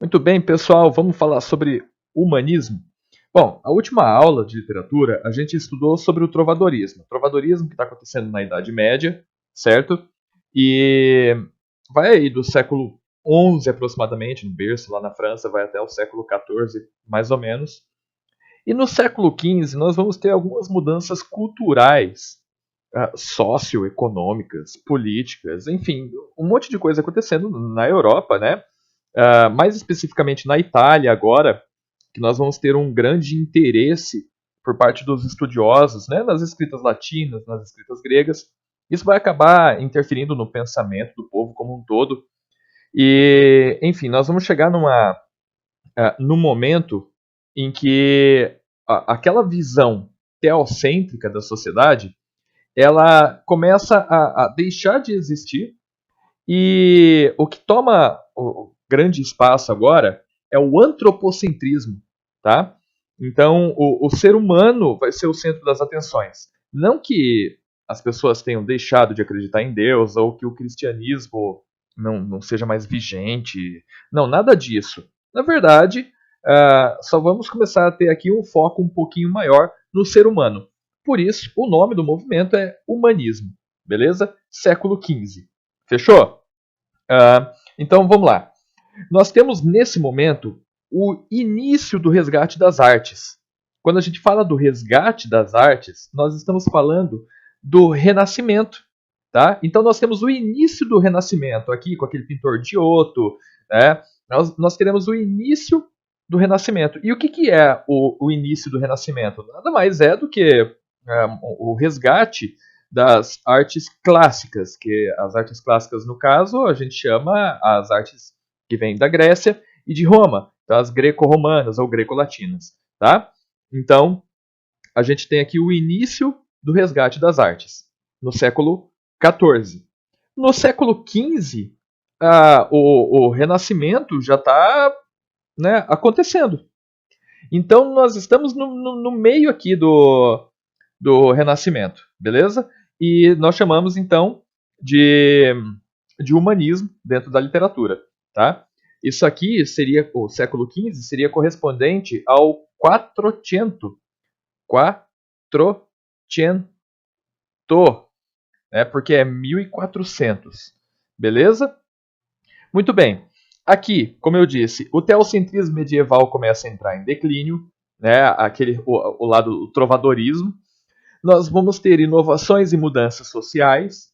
Muito bem, pessoal, vamos falar sobre humanismo. Bom, a última aula de literatura a gente estudou sobre o trovadorismo. O trovadorismo que está acontecendo na Idade Média, certo? E vai aí do século XI aproximadamente, no berço lá na França, vai até o século XIV, mais ou menos. E no século XV nós vamos ter algumas mudanças culturais, socioeconômicas, políticas, enfim, um monte de coisa acontecendo na Europa, né? Mais especificamente na Itália agora, que nós vamos ter um grande interesse por parte dos estudiosos, né, nas escritas latinas, nas escritas gregas. Isso vai acabar interferindo no pensamento do povo como um todo. E, enfim, nós vamos chegar num momento em que aquela visão teocêntrica da sociedade ela começa a deixar de existir e o que toma o grande espaço agora é o antropocentrismo, tá? Então, o ser humano vai ser o centro das atenções. Não que as pessoas tenham deixado de acreditar em Deus ou que o cristianismo não seja mais vigente. Não, nada disso. Na verdade, só vamos começar a ter aqui um foco um pouquinho maior no ser humano. Por isso, o nome do movimento é humanismo, beleza? Século XV. Fechou? Então vamos lá. Nós temos nesse momento o início do resgate das artes. Quando a gente fala do resgate das artes, nós estamos falando do Renascimento. Tá? Então nós temos o início do Renascimento aqui com aquele pintor Giotto. Né? Nós teremos o início do Renascimento. E o que é o início do Renascimento? Nada mais é do que o resgate das artes clássicas, que as artes clássicas, no caso, a gente chama as artes que vêm da Grécia e de Roma, então as greco-romanas ou greco-latinas, tá? Então, a gente tem aqui o início do resgate das artes, no século XIV. No século XV, o Renascimento já está, né, acontecendo. Então, nós estamos no meio aqui do Renascimento, beleza? E nós chamamos então de, de humanismo dentro da literatura, tá? Isso aqui seria o século XV seria correspondente ao Quattrocento, Quattrocento, né? Porque é 1400, beleza? Muito bem. Aqui, como eu disse, o teocentrismo medieval começa a entrar em declínio, né? O lado do trovadorismo. Nós vamos ter inovações e mudanças sociais,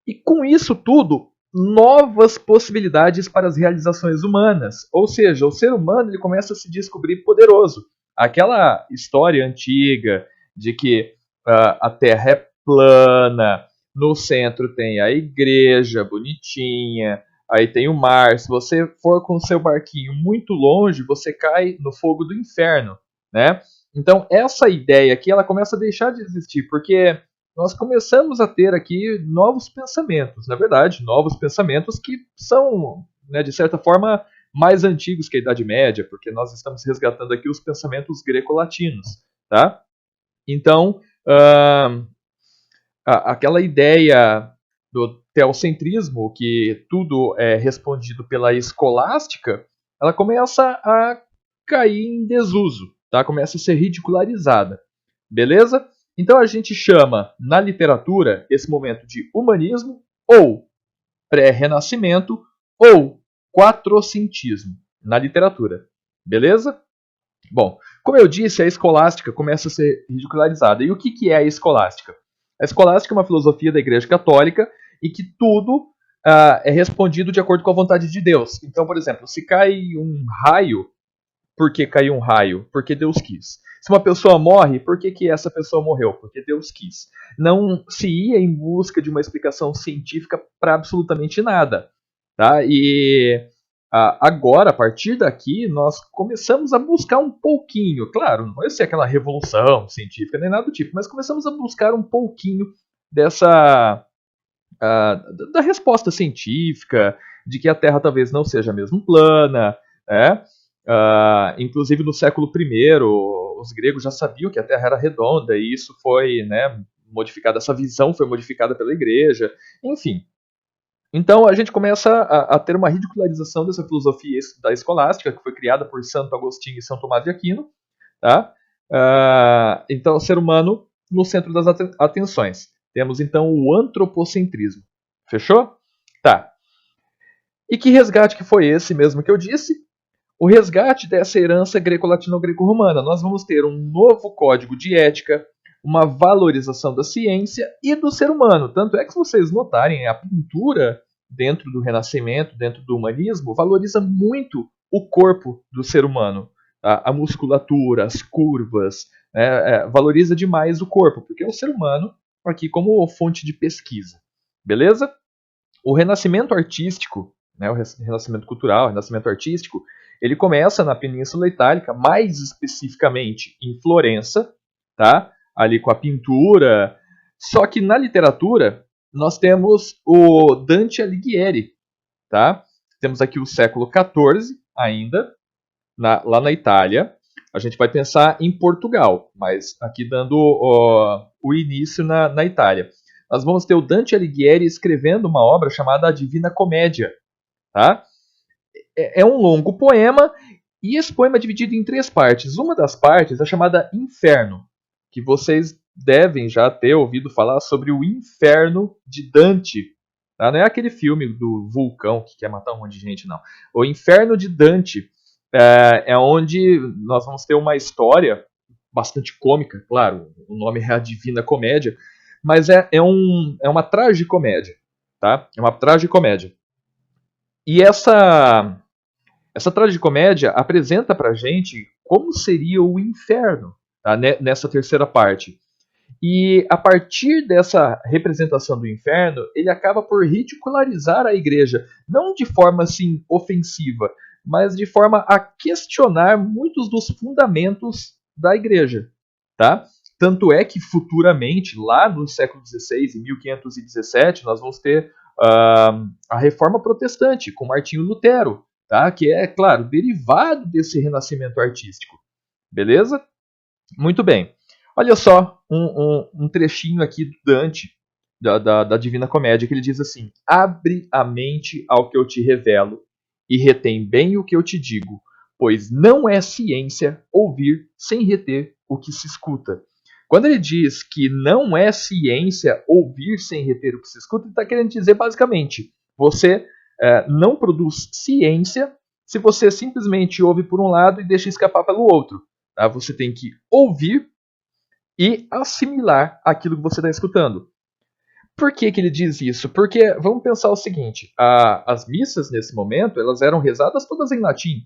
e com isso tudo, novas possibilidades para as realizações humanas. Ou seja, o ser humano ele começa a se descobrir poderoso. Aquela história antiga de que a Terra é plana, no centro tem a igreja bonitinha, aí tem o mar. Se você for com o seu barquinho muito longe, você cai no fogo do inferno, né? Então essa ideia aqui ela começa a deixar de existir, porque nós começamos a ter aqui novos pensamentos, na verdade, novos pensamentos que são, né, de certa forma, mais antigos que a Idade Média, porque nós estamos resgatando aqui os pensamentos greco-latinos, tá? Então, aquela ideia do teocentrismo, que tudo é respondido pela escolástica, ela começa a cair em desuso, tá? Começa a ser ridicularizada, beleza? Então a gente chama na literatura esse momento de humanismo ou pré-renascimento ou quatrocentismo na literatura, beleza? Bom, como eu disse, a escolástica começa a ser ridicularizada. E o que é a escolástica? A escolástica é uma filosofia da Igreja Católica e que tudo é respondido de acordo com a vontade de Deus. Então, por exemplo, se cai um raio, por que caiu um raio? Porque Deus quis. Se uma pessoa morre, por que essa pessoa morreu? Porque Deus quis. Não se ia em busca de uma explicação científica para absolutamente nada. Tá? E agora, a partir daqui, nós começamos a buscar um pouquinho. Claro, não vai ser aquela revolução científica nem nada do tipo, mas começamos a buscar um pouquinho dessa. Da resposta científica, de que a Terra talvez não seja mesmo plana, né? Inclusive no século I, os gregos já sabiam que a Terra era redonda e isso foi, né, modificado, essa visão foi modificada pela Igreja, enfim. Então a gente começa a ter uma ridicularização dessa filosofia da escolástica, que foi criada por Santo Agostinho e São Tomás de Aquino. Tá? Então, o ser humano no centro das atenções. Temos então o antropocentrismo. Fechou? Tá. E que resgate que foi esse mesmo que eu disse? O resgate dessa herança greco-latino-greco-romana. Nós vamos ter um novo código de ética, uma valorização da ciência e do ser humano. Tanto é que, se vocês notarem, a pintura dentro do Renascimento, dentro do humanismo, valoriza muito o corpo do ser humano. A musculatura, as curvas, valoriza demais o corpo, porque é o ser humano aqui como fonte de pesquisa. Beleza? O renascimento artístico, né, o renascimento cultural, o renascimento artístico, ele começa na Península Itálica, mais especificamente em Florença, tá? Ali com a pintura. Só que na literatura nós temos o Dante Alighieri, tá? Temos aqui o século XIV ainda, lá na Itália. A gente vai pensar em Portugal, mas aqui dando o início na Itália. Nós vamos ter o Dante Alighieri escrevendo uma obra chamada A Divina Comédia. Tá? É um longo poema, e esse poema é dividido em 3 partes. Uma das partes é chamada Inferno, que vocês devem já ter ouvido falar sobre o Inferno de Dante. Tá? Não é aquele filme do vulcão que quer matar um monte de gente, não. O Inferno de Dante é onde nós vamos ter uma história bastante cômica, claro, o nome é a Divina Comédia, mas é uma tragicomédia, tá? É uma tragicomédia. E essa tragicomédia apresenta pra gente como seria o inferno, tá? Nessa terceira parte. E a partir dessa representação do inferno, ele acaba por ridicularizar a igreja, não de forma assim ofensiva, mas de forma a questionar muitos dos fundamentos da igreja, tá? Tanto é que futuramente, lá no século XVI, em 1517, nós vamos ter a Reforma Protestante com Martinho Lutero, tá? Que é, claro, derivado desse renascimento artístico. Beleza? Muito bem. Olha só um trechinho aqui do Dante, da Divina Comédia, que ele diz assim: abre a mente ao que eu te revelo e retém bem o que eu te digo, pois não é ciência ouvir sem reter o que se escuta. Quando ele diz que não é ciência ouvir sem reter o que se escuta, ele está querendo dizer basicamente: você não produz ciência se você simplesmente ouve por um lado e deixa escapar pelo outro. Tá? Você tem que ouvir e assimilar aquilo que você está escutando. Por que ele diz isso? Porque vamos pensar o seguinte: as missas nesse momento elas eram rezadas todas em latim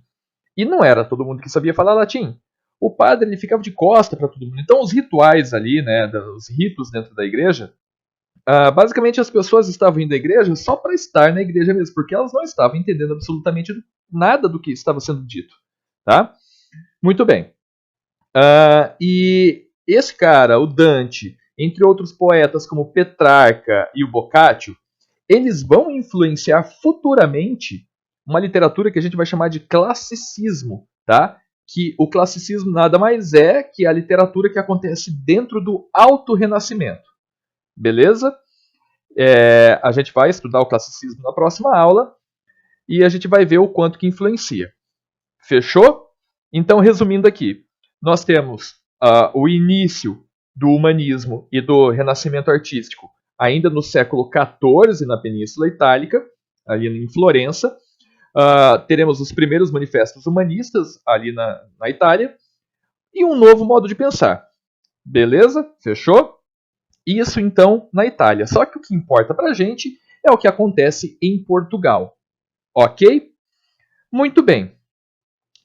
e não era todo mundo que sabia falar latim. O padre ele ficava de costa para todo mundo. Então os rituais ali, né, os ritos dentro da igreja, basicamente as pessoas estavam indo à igreja só para estar na igreja mesmo, porque elas não estavam entendendo absolutamente nada do que estava sendo dito, tá? Muito bem. E esse cara, o Dante, entre outros poetas como Petrarca e o Boccaccio, eles vão influenciar futuramente uma literatura que a gente vai chamar de classicismo, tá? Que o classicismo nada mais é que a literatura que acontece dentro do Alto-Renascimento. Beleza? A gente vai estudar o classicismo na próxima aula e a gente vai ver o quanto que influencia. Fechou? Então, resumindo aqui, nós temos o início do humanismo e do renascimento artístico ainda no século XIV na Península Itálica, ali em Florença. Teremos os primeiros manifestos humanistas ali na Itália e um novo modo de pensar. Beleza? Fechou? Isso então na Itália. Só que o que importa para a gente é o que acontece em Portugal. Ok? Muito bem.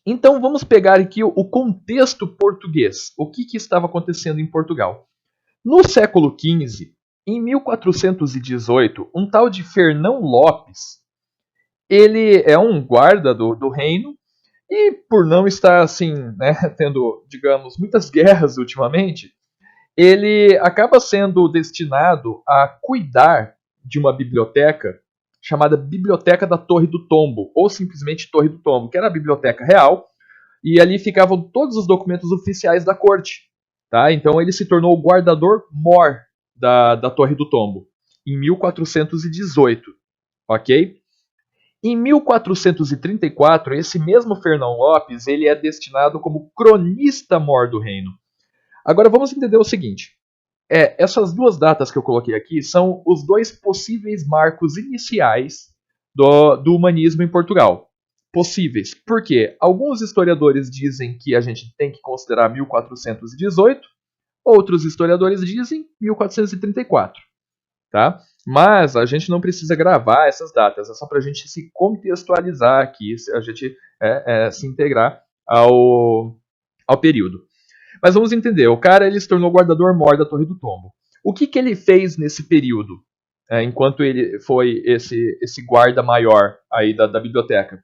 Então vamos pegar aqui o contexto português. O que estava acontecendo em Portugal? No século XV, em 1418, um tal de Fernão Lopes, ele é um guarda do reino e por não estar assim, né, tendo, digamos, muitas guerras ultimamente, ele acaba sendo destinado a cuidar de uma biblioteca chamada Biblioteca da Torre do Tombo, ou simplesmente Torre do Tombo, que era a biblioteca real, e ali ficavam todos os documentos oficiais da corte. Tá? Então ele se tornou o guardador-mor da Torre do Tombo, em 1418. ok? Em 1434, esse mesmo Fernão Lopes ele é destinado como cronista-mor do reino. Agora vamos entender o seguinte. Essas duas datas que eu coloquei aqui são os dois possíveis marcos iniciais do humanismo em Portugal. Possíveis. Por quê? Alguns historiadores dizem que a gente tem que considerar 1418, outros historiadores dizem 1434. Tá? Mas a gente não precisa gravar essas datas, é só para a gente se contextualizar aqui, a gente se integrar ao período. Mas vamos entender, o cara ele se tornou guardador-mor da Torre do Tombo. O que ele fez nesse período, enquanto ele foi esse guarda maior aí da biblioteca?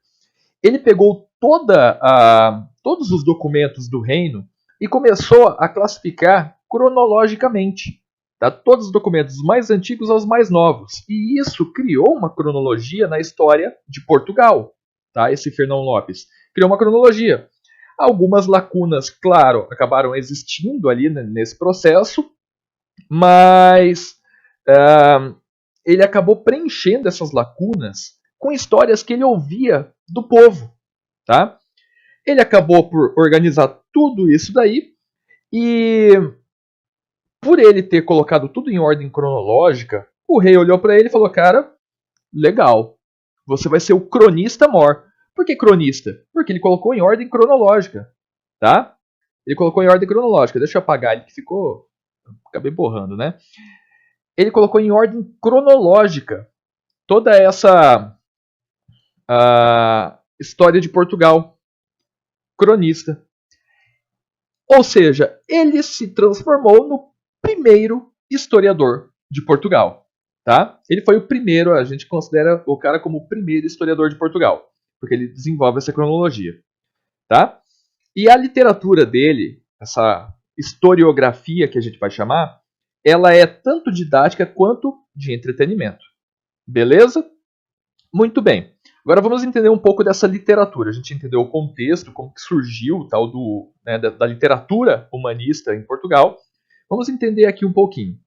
Ele pegou todos os documentos do reino e começou a classificar cronologicamente. Tá? Todos os documentos, dos mais antigos aos mais novos. E isso criou uma cronologia na história de Portugal. Tá? Esse Fernão Lopes criou uma cronologia. Algumas lacunas, claro, acabaram existindo ali nesse processo, mas ele acabou preenchendo essas lacunas com histórias que ele ouvia do povo. Tá? Ele acabou por organizar tudo isso daí e por ele ter colocado tudo em ordem cronológica, o rei olhou para ele e falou: cara, legal, você vai ser o cronista-mor. Por que cronista? Porque ele colocou em ordem cronológica, tá? Ele colocou em ordem cronológica. Deixa eu apagar ele que ficou... Acabei borrando, né? Ele colocou em ordem cronológica toda essa história de Portugal. Cronista. Ou seja, ele se transformou no primeiro historiador de Portugal. Tá? Ele foi o primeiro, a gente considera o cara como o primeiro historiador de Portugal, porque ele desenvolve essa cronologia. Tá? E a literatura dele, essa historiografia que a gente vai chamar, ela é tanto didática quanto de entretenimento. Beleza? Muito bem. Agora vamos entender um pouco dessa literatura. A gente entendeu o contexto, como que surgiu o tal da literatura humanista em Portugal. Vamos entender aqui um pouquinho.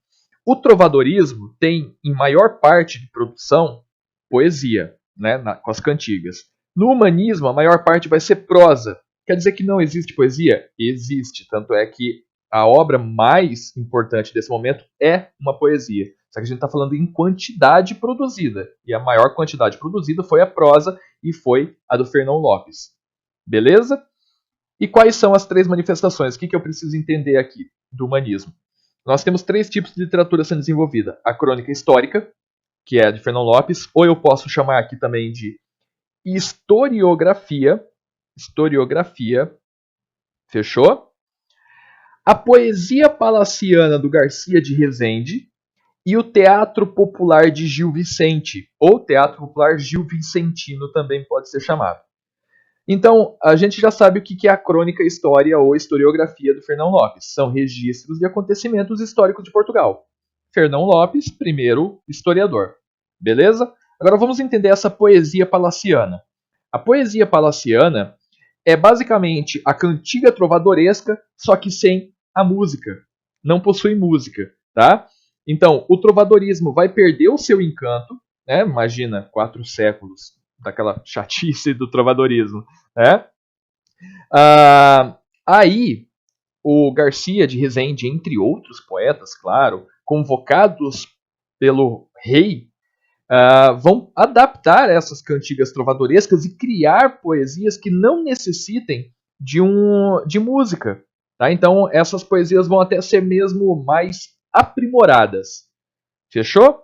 O trovadorismo tem, em maior parte de produção, poesia, né, com as cantigas. No humanismo, a maior parte vai ser prosa. Quer dizer que não existe poesia? Existe. Tanto é que a obra mais importante desse momento é uma poesia. Só que a gente está falando em quantidade produzida. E a maior quantidade produzida foi a prosa e foi a do Fernão Lopes. Beleza? E quais são as três manifestações? O que eu preciso entender aqui do humanismo? Nós temos três tipos de literatura sendo desenvolvida. A crônica histórica, que é a de Fernão Lopes, ou eu posso chamar aqui também de historiografia. Historiografia. Fechou? A poesia palaciana do Garcia de Rezende e o teatro popular de Gil Vicente, ou teatro popular Gil Vicentino também pode ser chamado. Então, a gente já sabe o que é a crônica história ou historiografia do Fernão Lopes. São registros de acontecimentos históricos de Portugal. Fernão Lopes, primeiro historiador. Beleza? Agora vamos entender essa poesia palaciana. A poesia palaciana é basicamente a cantiga trovadoresca, só que sem a música. Não possui música, tá? Então, o trovadorismo vai perder o seu encanto, né? Imagina, 4 séculos daquela chatice do trovadorismo, né? Aí, o Garcia de Rezende, entre outros poetas, claro, convocados pelo rei, vão adaptar essas cantigas trovadorescas e criar poesias que não necessitem de música. Tá? Então, essas poesias vão até ser mesmo mais aprimoradas. Fechou?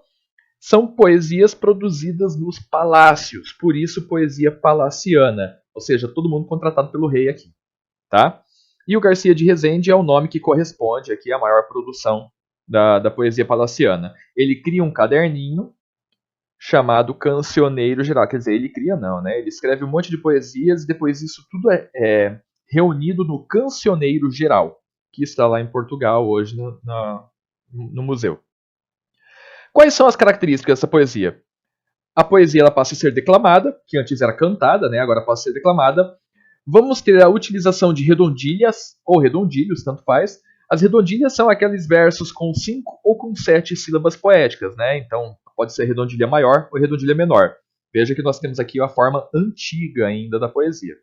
São poesias produzidas nos palácios, por isso poesia palaciana, ou seja, todo mundo contratado pelo rei aqui. Tá? E o Garcia de Rezende é o nome que corresponde aqui à maior produção da poesia palaciana. Ele cria um caderninho chamado Cancioneiro Geral. Quer dizer, ele cria não, né? Ele escreve um monte de poesias e depois isso tudo é reunido no Cancioneiro Geral, que está lá em Portugal hoje no museu. Quais são as características dessa poesia? A poesia ela passa a ser declamada, que antes era cantada, né? Agora passa a ser declamada. Vamos ter a utilização de redondilhas, ou redondilhos, tanto faz. As redondilhas são aqueles versos com 5 ou com 7 sílabas poéticas, né? Então, pode ser redondilha maior ou redondilha menor. Veja que nós temos aqui a forma antiga ainda da poesia.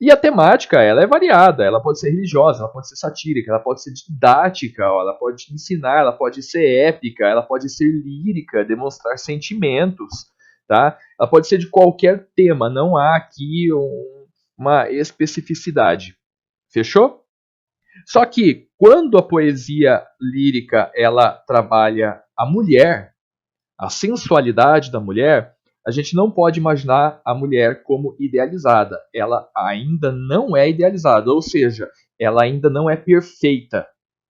E a temática, ela é variada, ela pode ser religiosa, ela pode ser satírica, ela pode ser didática, ela pode ensinar, ela pode ser épica, ela pode ser lírica, demonstrar sentimentos, tá? Ela pode ser de qualquer tema, não há aqui uma especificidade. Fechou? Só que quando a poesia lírica ela trabalha a mulher, a sensualidade da mulher, a gente não pode imaginar a mulher como idealizada. Ela ainda não é idealizada, ou seja, ela ainda não é perfeita,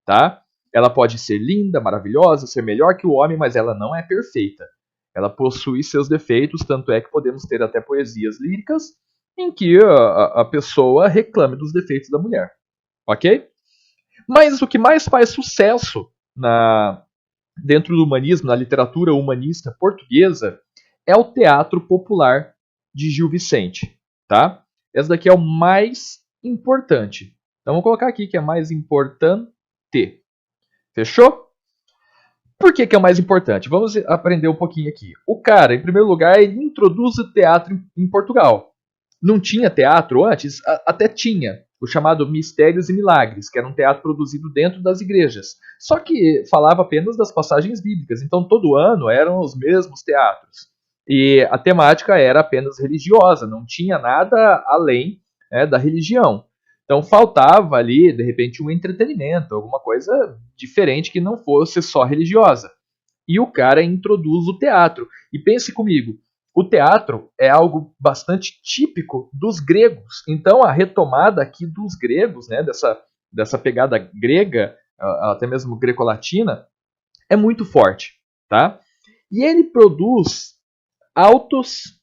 tá? Ela pode ser linda, maravilhosa, ser melhor que o homem, mas ela não é perfeita. Ela possui seus defeitos, tanto é que podemos ter até poesias líricas em que a pessoa reclame dos defeitos da mulher, ok? Mas o que mais faz sucesso dentro do humanismo, na literatura humanista portuguesa, é o teatro popular de Gil Vicente. Tá? Esse daqui é o mais importante. Então vou colocar aqui que é mais importante. Fechou? Por que é o mais importante? Vamos aprender um pouquinho aqui. O cara, em primeiro lugar, ele introduz o teatro em Portugal. Não tinha teatro antes? Até tinha. O chamado Mistérios e Milagres, que era um teatro produzido dentro das igrejas. Só que falava apenas das passagens bíblicas. Então, todo ano eram os mesmos teatros. E a temática era apenas religiosa, não tinha nada além da religião. Então, faltava ali, de repente, um entretenimento, alguma coisa diferente que não fosse só religiosa. E o cara introduz o teatro. E pense comigo, o teatro é algo bastante típico dos gregos. Então, a retomada aqui dos gregos, né, dessa pegada grega, até mesmo greco-latina, é muito forte. Tá? E ele produz autos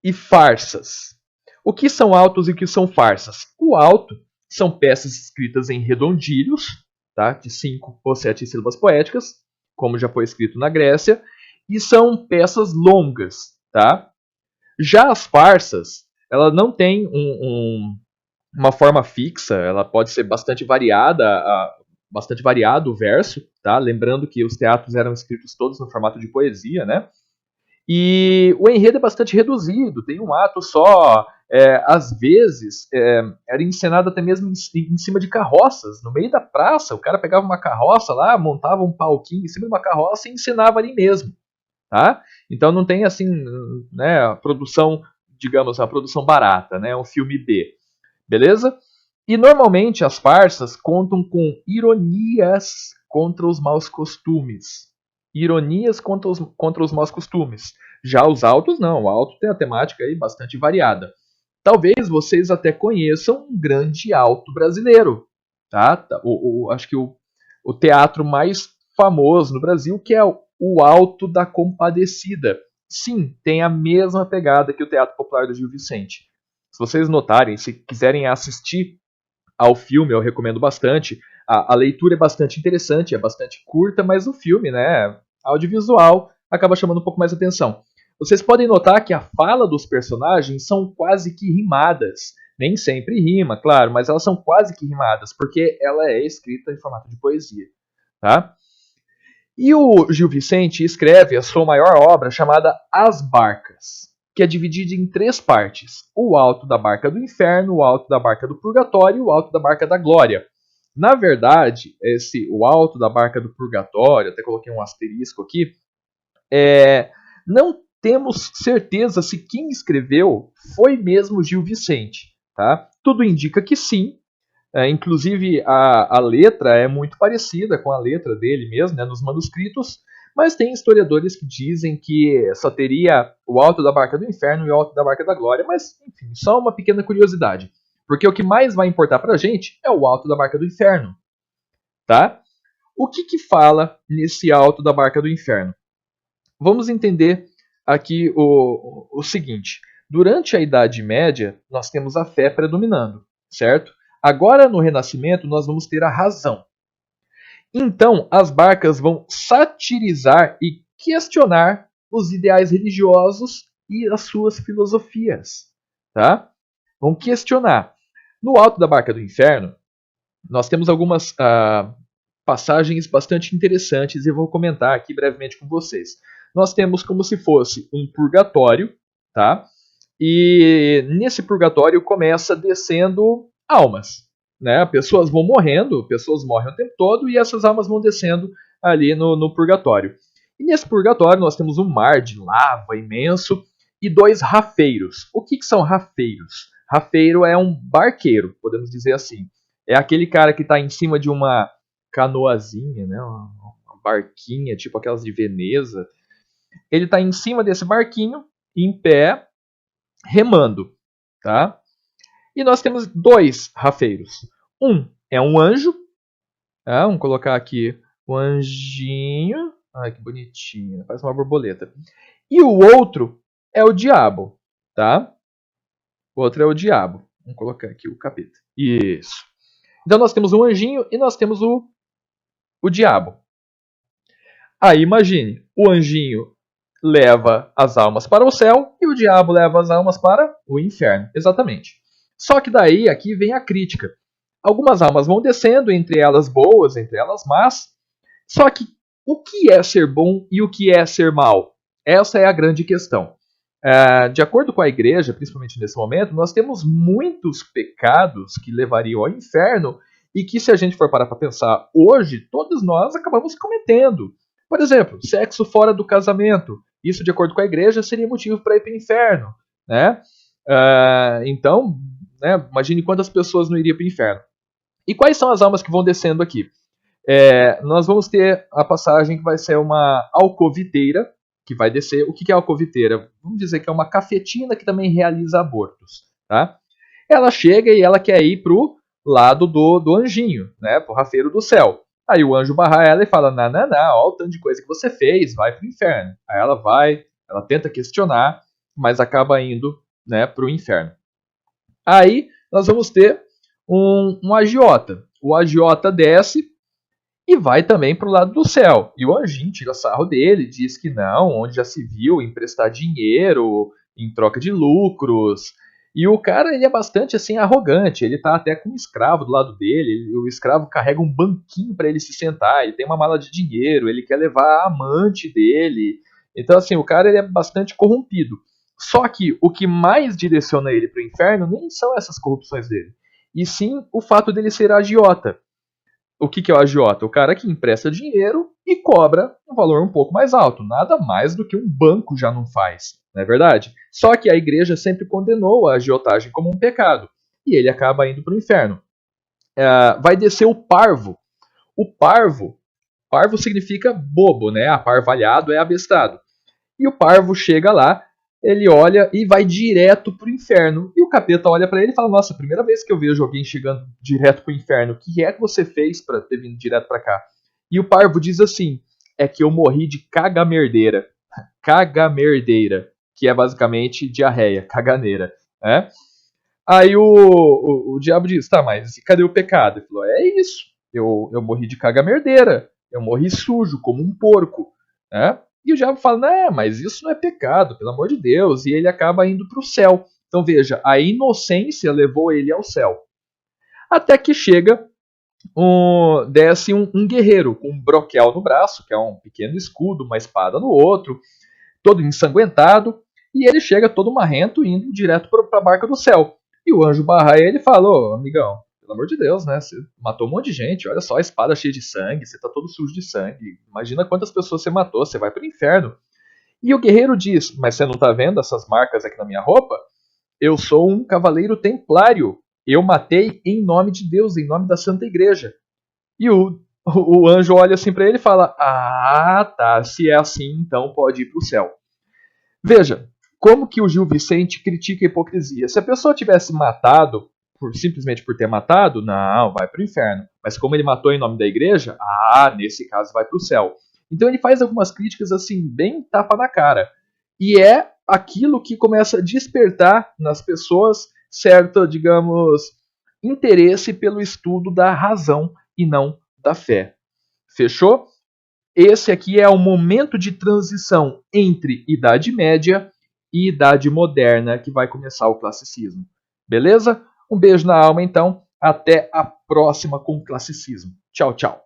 e farsas. O que são autos e o que são farsas? O auto são peças escritas em redondilhos, tá, de 5 ou 7 sílabas poéticas, como já foi escrito na Grécia, e são peças longas. Tá? Já as farsas, ela não tem uma forma fixa, ela pode ser bastante variada, bastante variado o verso, tá? Lembrando que os teatros eram escritos todos no formato de poesia, né? E o enredo é bastante reduzido, tem um ato só. Às vezes era encenado até mesmo em cima de carroças, no meio da praça. O cara pegava uma carroça lá, montava um palquinho em cima de uma carroça e encenava ali mesmo. Tá? Então não tem assim, né, a produção, digamos, a produção barata, né, um filme B, beleza? E normalmente as farsas contam com ironias contra os maus costumes. Ironias contra os maus costumes. Já os autos não, o auto tem a temática aí bastante variada. Talvez vocês até conheçam um grande auto brasileiro, tá? Acho que o teatro mais famoso no Brasil, que é o Alto da Compadecida. Sim, tem a mesma pegada que o Teatro Popular do Gil Vicente. Se vocês notarem, se quiserem assistir ao filme, eu recomendo bastante. A leitura é bastante interessante, é bastante curta, mas o filme, né, audiovisual, acaba chamando um pouco mais atenção. Vocês podem notar que a fala dos personagens são quase que rimadas. Nem sempre rima, claro, mas elas são quase que rimadas, porque ela é escrita em formato de poesia. Tá? E o Gil Vicente escreve a sua maior obra chamada As Barcas, que é dividida em 3 partes: o Alto da Barca do Inferno, o Alto da Barca do Purgatório e o Alto da Barca da Glória. Na verdade, o Alto da Barca do Purgatório, até coloquei um asterisco aqui, não temos certeza se quem escreveu foi mesmo Gil Vicente. Tá? Tudo indica que sim. Inclusive, a letra é muito parecida com a letra dele mesmo, né, nos manuscritos, mas tem historiadores que dizem que só teria o Alto da Barca do Inferno e o Alto da Barca da Glória, mas, enfim, só uma pequena curiosidade. Porque o que mais vai importar pra gente é o Alto da Barca do Inferno. Tá? O que fala nesse Alto da Barca do Inferno? Vamos entender aqui o seguinte. Durante a Idade Média, nós temos a fé predominando, certo? Agora, no Renascimento, nós vamos ter a razão. Então, as barcas vão satirizar e questionar os ideais religiosos e as suas filosofias. Tá? Vão questionar. No Alto da Barca do Inferno, nós temos algumas passagens bastante interessantes e eu vou comentar aqui brevemente com vocês. nós temos como se fosse um purgatório, tá? E nesse purgatório começa descendo almas, né? Pessoas vão morrendo, pessoas morrem o tempo todo e essas almas vão descendo ali no purgatório. E nesse purgatório nós temos um mar de lava imenso e 2 rafeiros. O que são rafeiros? Rafeiro é um barqueiro, podemos dizer assim. É aquele cara que está em cima de uma canoazinha, né? Uma barquinha, tipo aquelas de Veneza. Ele está em cima desse barquinho, em pé, remando, tá? E nós temos 2 rafeiros. Um é um anjo, tá? Vamos colocar aqui o anjinho. Ai, que bonitinho, parece uma borboleta. E o outro é o diabo, tá? O outro é o diabo. Vamos colocar aqui o capeta. Isso. Então nós temos um anjinho e nós temos o diabo. Aí imagine, o anjinho leva as almas para o céu e o diabo leva as almas para o inferno. Exatamente. Só que daí aqui vem a crítica. Algumas almas vão descendo, entre elas boas, entre elas más. Só que o que é ser bom e o que é ser mal? Essa é a grande questão. De acordo com a igreja, principalmente nesse momento, nós temos muitos pecados que levariam ao inferno e que, se a gente for parar para pensar hoje, todos nós acabamos cometendo. Por exemplo, sexo fora do casamento. Isso, de acordo com a igreja, seria motivo para ir para o inferno, né? Então, né, imagine quantas pessoas não iriam para o inferno. E quais são as almas que vão descendo aqui? Nós vamos ter a passagem que vai ser uma alcoviteira, que vai descer. O que é alcoviteira? Vamos dizer que é uma cafetina que também realiza abortos, tá? Ela chega e ela quer ir pro lado do anjinho, né? Pro rafeiro do céu. Aí o anjo barra ela e fala, não, olha o tanto de coisa que você fez, vai pro inferno. Aí ela vai, ela tenta questionar, mas acaba indo, né, pro inferno. Aí nós vamos ter um agiota. O agiota desce e vai também para o lado do céu. E o anjinho tira sarro dele, diz que não, onde já se viu emprestar dinheiro em troca de lucros. E o cara, ele é bastante assim arrogante, ele tá até com um escravo do lado dele, o escravo carrega um banquinho para ele se sentar, ele tem uma mala de dinheiro, ele quer levar a amante dele. Então assim, o cara ele é bastante corrompido. Só que o que mais direciona ele para o inferno nem são essas corrupções dele, e sim o fato dele ser agiota. O que é o agiota? O cara que empresta dinheiro e cobra um valor um pouco mais alto. Nada mais do que um banco já não faz, não é verdade? Só que a igreja sempre condenou a agiotagem como um pecado. E ele acaba indo para o inferno. Vai descer o parvo. Parvo significa bobo, né? Aparvalhado é abestado. E o parvo chega lá, ele olha e vai direto pro inferno. E o capeta olha para ele e fala, nossa, primeira vez que eu vejo alguém chegando direto pro inferno, o que é que você fez para ter vindo direto para cá? E o parvo diz assim, é que eu morri de cagamerdeira. Cagamerdeira, que é basicamente diarreia, caganeira, né? Aí o diabo diz, tá, mas cadê o pecado? Ele falou, é isso, eu morri de cagamerdeira, eu morri sujo, como um porco, né? E o diabo fala, não, mas isso não é pecado, pelo amor de Deus. E ele acaba indo para o céu. Então veja, a inocência levou ele ao céu. Até que chega, desce um guerreiro com um broquel no braço, que é um pequeno escudo, uma espada no outro, todo ensanguentado. E ele chega todo marrento, indo direto para a barca do céu. E o anjo barra ele e fala, ô amigão, pelo amor de Deus, né? Você matou um monte de gente, olha só, a espada cheia de sangue, você tá todo sujo de sangue. Imagina quantas pessoas você matou, você vai pro inferno. E o guerreiro diz, mas você não tá vendo essas marcas aqui na minha roupa? Eu sou um cavaleiro templário. Eu matei em nome de Deus, em nome da Santa Igreja. E o anjo olha assim para ele e fala, ah, tá, se é assim, então pode ir pro céu. Veja, como que o Gil Vicente critica a hipocrisia? Se a pessoa tivesse matado simplesmente por ter matado, não, vai para o inferno. Mas como ele matou em nome da igreja, nesse caso vai para o céu. Então ele faz algumas críticas assim, bem tapa na cara. E é aquilo que começa a despertar nas pessoas certo, digamos, interesse pelo estudo da razão e não da fé. Fechou? Esse aqui é o momento de transição entre Idade Média e Idade Moderna que vai começar o classicismo. Beleza? Um beijo na alma, então. Até a próxima com o classicismo. Tchau, tchau.